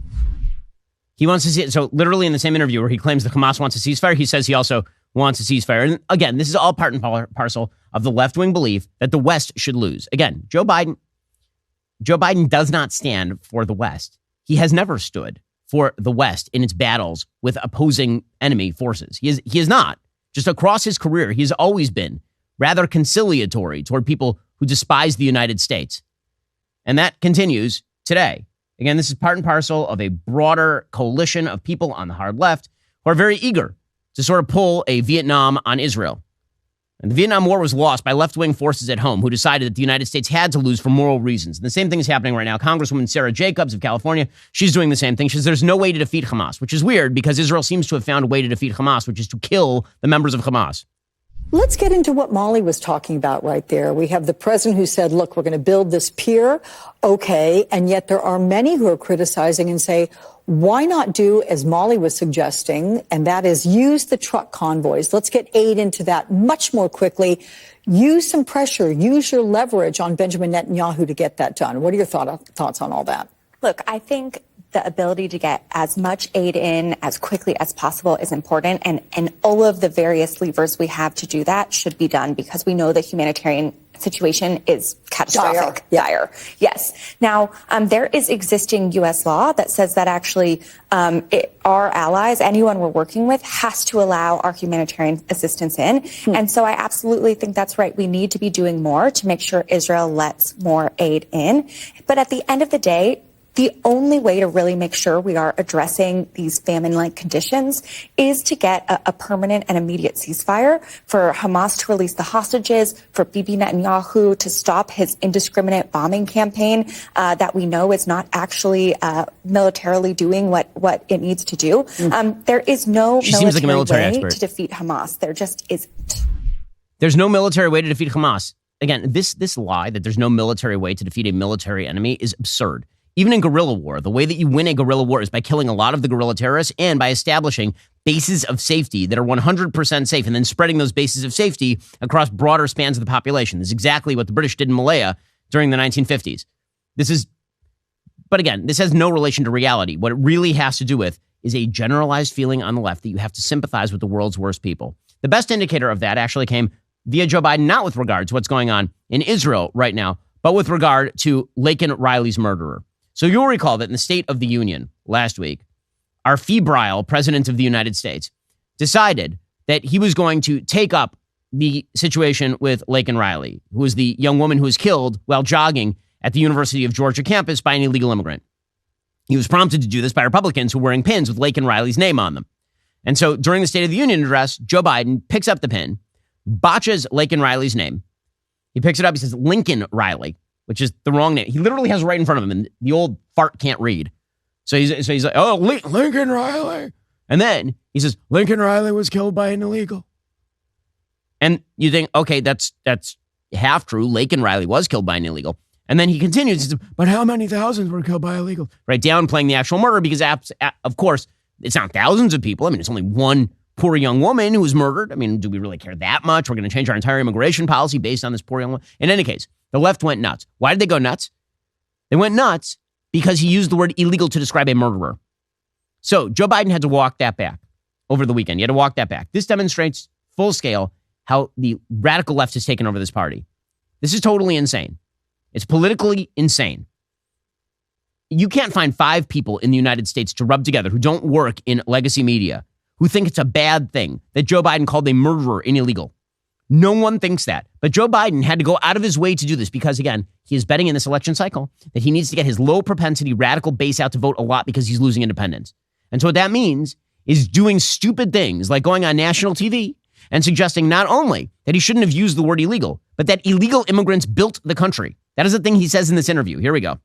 He wants to see it. So literally in the same interview where he claims the Hamas wants a ceasefire, he says he also wants a ceasefire. And again, this is all part and parcel of the left-wing belief that the West should lose. Again, Joe Biden does not stand for the West. He has never stood for the West in its battles with opposing enemy forces. He is not. Just across his career, he has always been rather conciliatory toward people who despise the United States. And that continues today. Again, this is part and parcel of a broader coalition of people on the hard left who are very eager to sort of pull a Vietnam on Israel. And the Vietnam War was lost by left-wing forces at home who decided that the United States had to lose for moral reasons. And the same thing is happening right now. Congresswoman Sarah Jacobs of California, she's doing the same thing. She says there's no way to defeat Hamas, which is weird because Israel seems to have found a way to defeat Hamas, which is to kill the members of Hamas. Let's get into what Molly was talking about right there. We have the president who said, look, we're going to build this pier. Okay. And yet there are many who are criticizing and say, why not do as Molly was suggesting, and that is use the truck convoys. Let's get aid into that much more quickly. Use some pressure. Use your leverage on Benjamin Netanyahu to get that done. What are your thoughts on all that? Look, I think the ability to get as much aid in as quickly as possible is important. And all of the various levers we have to do that should be done because we know the humanitarian situation is catastrophic. Dire. Yes. Now, there is existing U.S. law that says that actually our allies, anyone we're working with, has to allow our humanitarian assistance in. And so I absolutely think that's right. We need to be doing more to make sure Israel lets more aid in. But at the end of the day, the only way to really make sure we are addressing these famine-like conditions is to get a permanent and immediate ceasefire, for Hamas to release the hostages, for Bibi Netanyahu to stop his indiscriminate bombing campaign that we know is not actually militarily doing what it needs to do. There is no military way to defeat Hamas. There just isn't. There's no military way to defeat Hamas. Again, this lie that there's no military way to defeat a military enemy is absurd. Even in guerrilla war, the way that you win a guerrilla war is by killing a lot of the guerrilla terrorists and by establishing bases of safety that are 100% safe and then spreading those bases of safety across broader spans of the population. This is exactly what the British did in Malaya during the 1950s. But again, this has no relation to reality. What it really has to do with is a generalized feeling on the left that you have to sympathize with the world's worst people. The best indicator of that actually came via Joe Biden, not with regard to what's going on in Israel right now, but with regard to Laken Riley's murderer. So you'll recall that in the State of the Union last week, our febrile president of the United States decided that he was going to take up the situation with Laken Riley, who was the young woman who was killed while jogging at the University of Georgia campus by an illegal immigrant. He was prompted to do this by Republicans who were wearing pins with Laken Riley's name on them. And so during the State of the Union address, Joe Biden picks up the pin, botches Laken Riley's name. He picks it up. He says Lincoln Riley, which is the wrong name. He literally has it right in front of him, and the old fart can't read. So he's like, oh, Lincoln Riley. And then he says, Lincoln Riley was killed by an illegal. And you think, okay, that's half true. Laken Riley was killed by an illegal. And then he continues, he says, but how many thousands were killed by illegal? Right, downplaying the actual murder because, of course, it's not thousands of people. I mean, it's only one poor young woman who was murdered. I mean, do we really care that much? We're going to change our entire immigration policy based on this poor young woman. In any case, the left went nuts. Why did they go nuts? They went nuts because he used the word illegal to describe a murderer. So Joe Biden had to walk that back over the weekend. He had to walk that back. This demonstrates full scale how the radical left has taken over this party. This is totally insane. It's politically insane. You can't find 5 people in the United States to rub together who don't work in legacy media who think it's a bad thing that Joe Biden called a murderer an illegal. No one thinks that. But Joe Biden had to go out of his way to do this because, again, he is betting in this election cycle that he needs to get his low propensity radical base out to vote a lot because he's losing independents. And so what that means is doing stupid things like going on national TV and suggesting not only that he shouldn't have used the word illegal, but that illegal immigrants built the country. That is the thing he says in this interview. Here we go.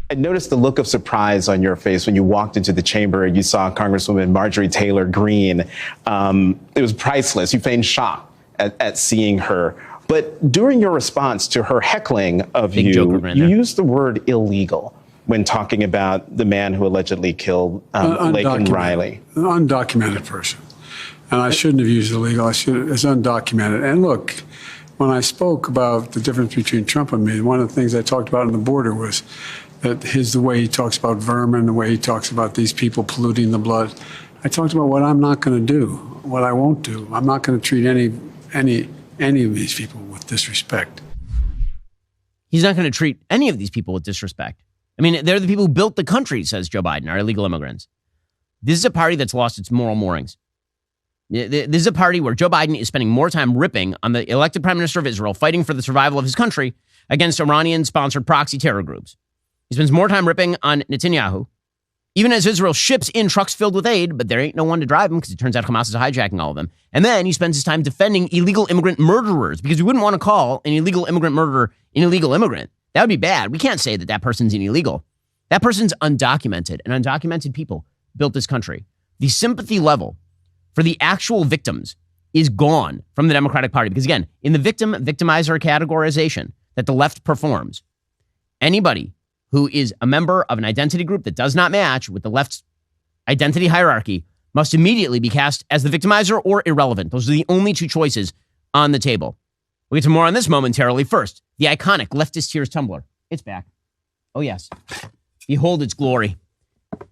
I noticed the look of surprise on your face when you walked into the chamber and you saw Congresswoman Marjorie Taylor Greene. It was priceless. You feigned shock at seeing her. But during your response to her heckling of you used the word illegal when talking about the man who allegedly killed Laken Riley. An undocumented person. And I shouldn't have used illegal. It's undocumented. And look, when I spoke about the difference between Trump and me, one of the things I talked about on the border was that the way he talks about vermin, the way he talks about these people polluting the blood. I talked about what I'm not going to do, what I won't do. I'm not going to treat any of these people with disrespect. He's not going to treat any of these people with disrespect. I mean, they're the people who built the country, says Joe Biden, are illegal immigrants. This is a party that's lost its moral moorings. This is a party where Joe Biden is spending more time ripping on the elected prime minister of Israel, fighting for the survival of his country against Iranian-sponsored proxy terror groups. He spends more time ripping on Netanyahu, even as Israel ships in trucks filled with aid, but there ain't no one to drive them because it turns out Hamas is hijacking all of them. And then he spends his time defending illegal immigrant murderers because we wouldn't want to call an illegal immigrant murderer an illegal immigrant. That would be bad. We can't say that that person's an illegal. That person's undocumented, and undocumented people built this country. The sympathy level for the actual victims is gone from the Democratic Party because, again, in the victimizer categorization that the left performs, anybody who is a member of an identity group that does not match with the left's identity hierarchy must immediately be cast as the victimizer or irrelevant. Those are the only 2 choices on the table. We'll get to more on this momentarily. First, the iconic Leftist Tears tumbler. It's back. Oh, yes. Behold its glory.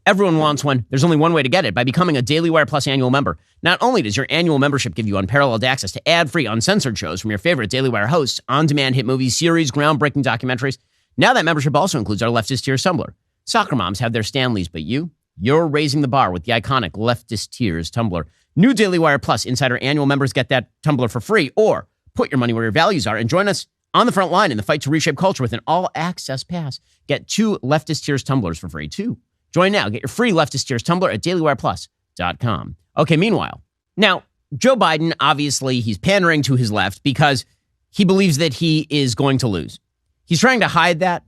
Everyone wants one. There's only one way to get it, by becoming a Daily Wire Plus annual member. Not only does your annual membership give you unparalleled access to ad-free, uncensored shows from your favorite Daily Wire hosts, on-demand hit movies, series, groundbreaking documentaries, now that membership also includes our Leftist Tears tumbler. Soccer moms have their Stanleys, but you're raising the bar with the iconic Leftist Tears tumbler. New Daily Wire Plus Insider annual members get that tumbler for free, or put your money where your values are and join us on the front line in the fight to reshape culture with an all-access pass. Get 2 Leftist Tears tumblers for free, 2. Join now. Get your free Leftist Tears tumbler at dailywireplus.com. Okay, meanwhile, now, Joe Biden, obviously, he's pandering to his left because he believes that he is going to lose. He's trying to hide that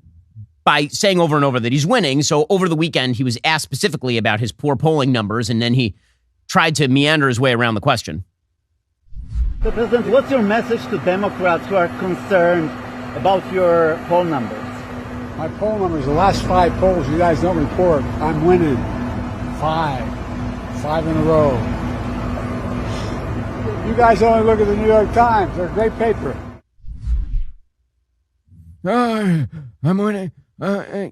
by saying over and over that he's winning. So over the weekend, he was asked specifically about his poor polling numbers, and then he tried to meander his way around the question. So, President, what's your message to Democrats who are concerned about your poll numbers? My poll numbers, the last 5 polls you guys don't report, I'm winning 5 in a row. You guys only look at the New York Times. They're a great paper. I'm winning.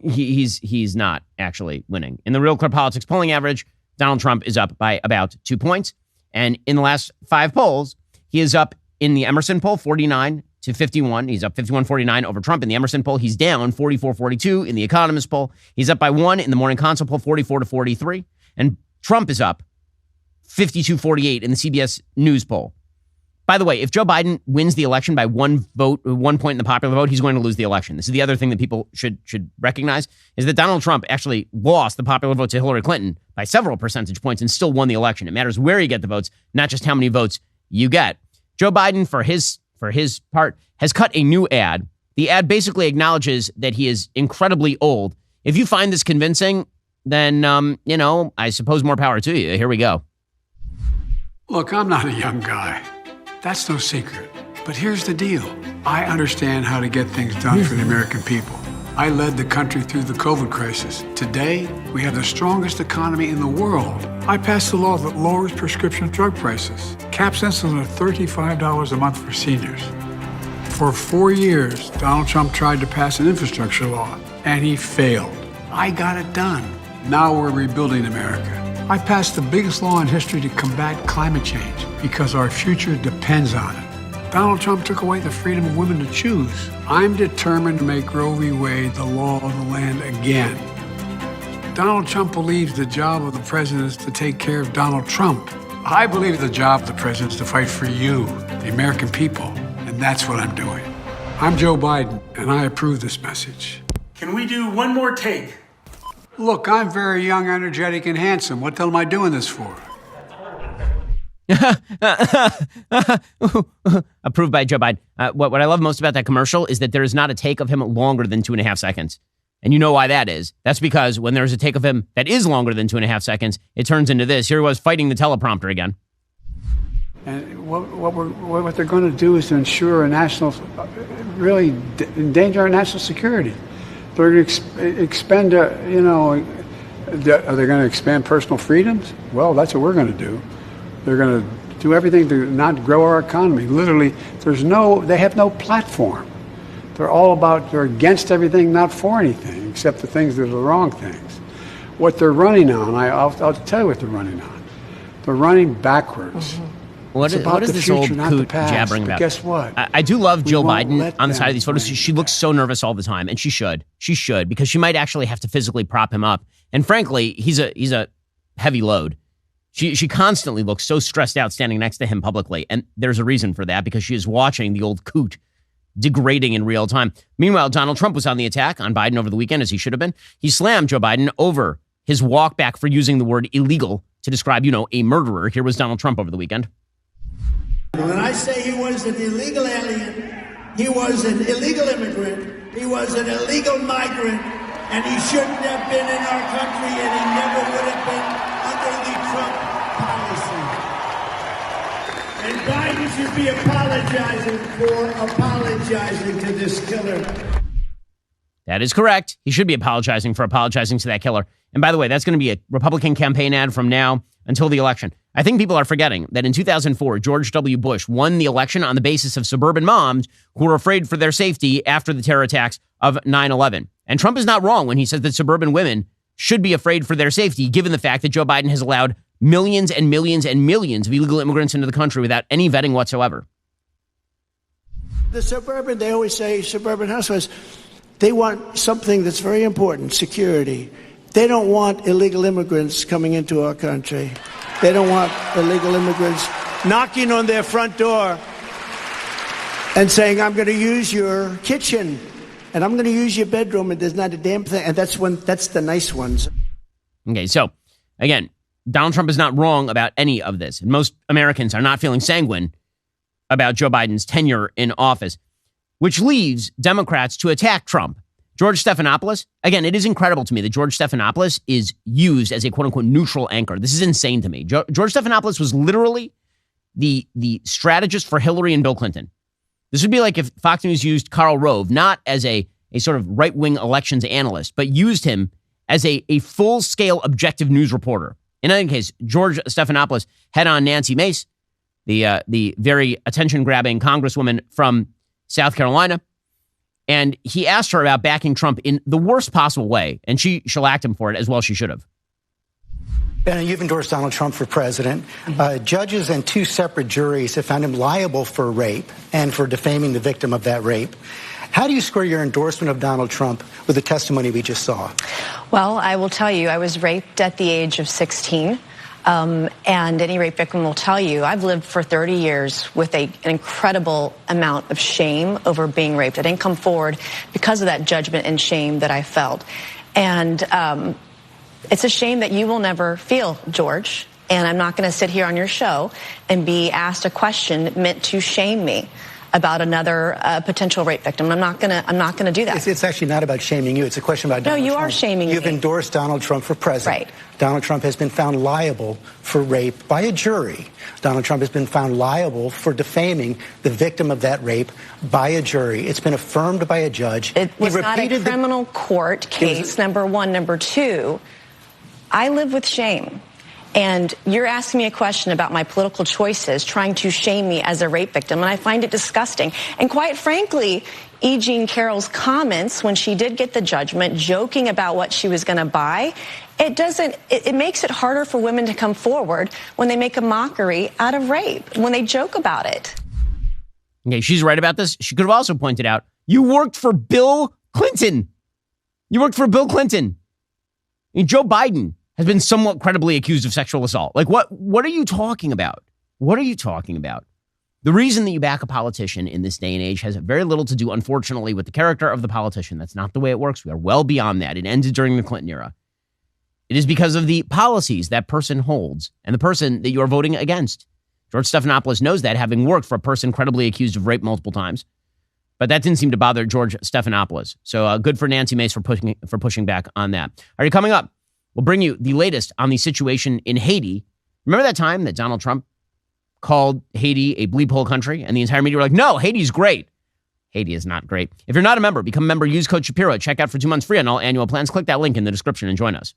He's not actually winning. In the Real Clear Politics polling average, Donald Trump is up by about 2 points. And in the last 5 polls, he is up in the Emerson poll, 49 to 51. He's up 51-49 over Trump. In the Emerson poll, he's down 44-42. In the Economist poll, he's up by 1. In the Morning Consult poll, 44-43. And Trump is up 52-48 in the CBS News poll. By the way, if Joe Biden wins the election by 1 point in the popular vote, he's going to lose the election. This is the other thing that people should recognize, is that Donald Trump actually lost the popular vote to Hillary Clinton by several percentage points and still won the election. It matters where you get the votes, not just how many votes you get. Joe Biden, for his part, has cut a new ad. The ad basically acknowledges that he is incredibly old. If you find this convincing, then, I suppose more power to you. Here we go. Look, I'm not a young guy. That's no secret. But here's the deal. I understand how to get things done for the American people. I led the country through the COVID crisis. Today, we have the strongest economy in the world. I passed a law that lowers prescription drug prices, caps insulin at $35 a month for seniors. For 4 years, Donald Trump tried to pass an infrastructure law, and he failed. I got it done. Now we're rebuilding America. I passed the biggest law in history to combat climate change because our future depends on it. Donald Trump took away the freedom of women to choose. I'm determined to make Roe v. Wade the law of the land again. Donald Trump believes the job of the president is to take care of Donald Trump. I believe the job of the president is to fight for you, the American people, and that's what I'm doing. I'm Joe Biden, and I approve this message. Can we do one more take? Look, I'm very young, energetic, and handsome. What the hell am I doing this for? Approved by Joe Biden. What I love most about that commercial is that there is not a take of him longer than 2.5 seconds. And you know why that is. That's because when there's a take of him that is longer than 2.5 seconds, it turns into this. Here he was fighting the teleprompter again. And what they're going to do is to ensure really endanger our national security. They're going to expend, are they going to expand personal freedoms? Well, that's what we're going to do. They're going to do everything to not grow our economy. Literally, they have no platform. They're against everything, not for anything, except the things that are the wrong things. What they're running on, I'll tell you what they're running on. They're running backwards. Mm-hmm. What is this old coot jabbering about? Guess what? I do love Jill Biden on the side of these photos. She looks so nervous all the time, and she should. She should, because she might actually have to physically prop him up. And frankly, he's a heavy load. She constantly looks so stressed out standing next to him publicly, and there's a reason for that, because she is watching the old coot degrading in real time. Meanwhile, Donald Trump was on the attack on Biden over the weekend, as he should have been. He slammed Joe Biden over his walk back for using the word illegal to describe, a murderer. Here was Donald Trump over the weekend. When I say he was an illegal alien, he was an illegal immigrant, he was an illegal migrant, and he shouldn't have been in our country, and he never would have been under the Trump policy. And Biden should be apologizing to this killer. That is correct. He should be apologizing for apologizing to that killer. And by the way, that's going to be a Republican campaign ad from now until the election. I think people are forgetting that in 2004, George W. Bush won the election on the basis of suburban moms who were afraid for their safety after the terror attacks of 9/11. And Trump is not wrong when he says that suburban women should be afraid for their safety, given the fact that Joe Biden has allowed millions and millions and millions of illegal immigrants into the country without any vetting whatsoever. The suburban, they always say, suburban housewives, they want something that's very important, security. They don't want illegal immigrants coming into our country. They don't want illegal immigrants knocking on their front door and saying, I'm going to use your kitchen and I'm going to use your bedroom, and there's not a damn thing. And that's the nice ones. Okay, so again, Donald Trump is not wrong about any of this. And most Americans are not feeling sanguine about Joe Biden's tenure in office, which leaves Democrats to attack Trump. George Stephanopoulos, again, it is incredible to me that George Stephanopoulos is used as a quote-unquote neutral anchor. This is insane to me. George Stephanopoulos was literally the strategist for Hillary and Bill Clinton. This would be like if Fox News used Karl Rove, not as a sort of right-wing elections analyst, but used him as a full-scale objective news reporter. In any case, George Stephanopoulos had on Nancy Mace, the very attention-grabbing congresswoman from South Carolina, and he asked her about backing Trump in the worst possible way, and she shellacked him for it, as well she should have. Ben, you've endorsed Donald Trump for president. Judges and 2 separate juries have found him liable for rape and for defaming the victim of that rape. How do you square your endorsement of Donald Trump with the testimony we just saw? Well, I will tell you, I was raped at the age of 16. And any rape victim will tell you, I've lived for 30 years with an incredible amount of shame over being raped. I didn't come forward because of that judgment and shame that I felt. And it's a shame that you will never feel, George. And I'm not going to sit here on your show and be asked a question meant to shame me. about another potential rape victim. I'm not gonna do that. It's actually not about shaming you. It's a question about Donald Trump. No, you are shaming You've me. endorsed Donald Trump for president. Right. Donald Trump has been found liable for rape by a jury. Donald Trump has been found liable for defaming the victim of that rape by a jury. It's been affirmed by a judge. It was not a criminal court case, number one. Number two, I live with shame. And you're asking me a question about my political choices, trying to shame me as a rape victim, and I find it disgusting. And quite frankly, E. Jean Carroll's comments when she did get the judgment, joking about what she was going to buy, it makes it harder for women to come forward when they make a mockery out of rape, when they joke about it. Okay, she's right about this. She could have also pointed out, you worked for Bill Clinton. You worked for Bill Clinton. I mean, Joe Biden has been somewhat credibly accused of sexual assault. Like, what are you talking about? What are you talking about? The reason that you back a politician in this day and age has very little to do, unfortunately, with the character of the politician. That's not the way it works. We are well beyond that. It ended during the Clinton era. It is because of the policies that person holds and the person that you are voting against. George Stephanopoulos knows that, having worked for a person credibly accused of rape multiple times. But that didn't seem to bother George Stephanopoulos. So good for Nancy Mace for pushing back on that. All right, coming up, we'll bring you the latest on the situation in Haiti. Remember that time that Donald Trump called Haiti a bleep hole country and the entire media were like, no, Haiti's great. Haiti is not great. If you're not a member, become a member, use code Shapiro. Check out for 2 months free on all annual plans. Click that link in the description and join us.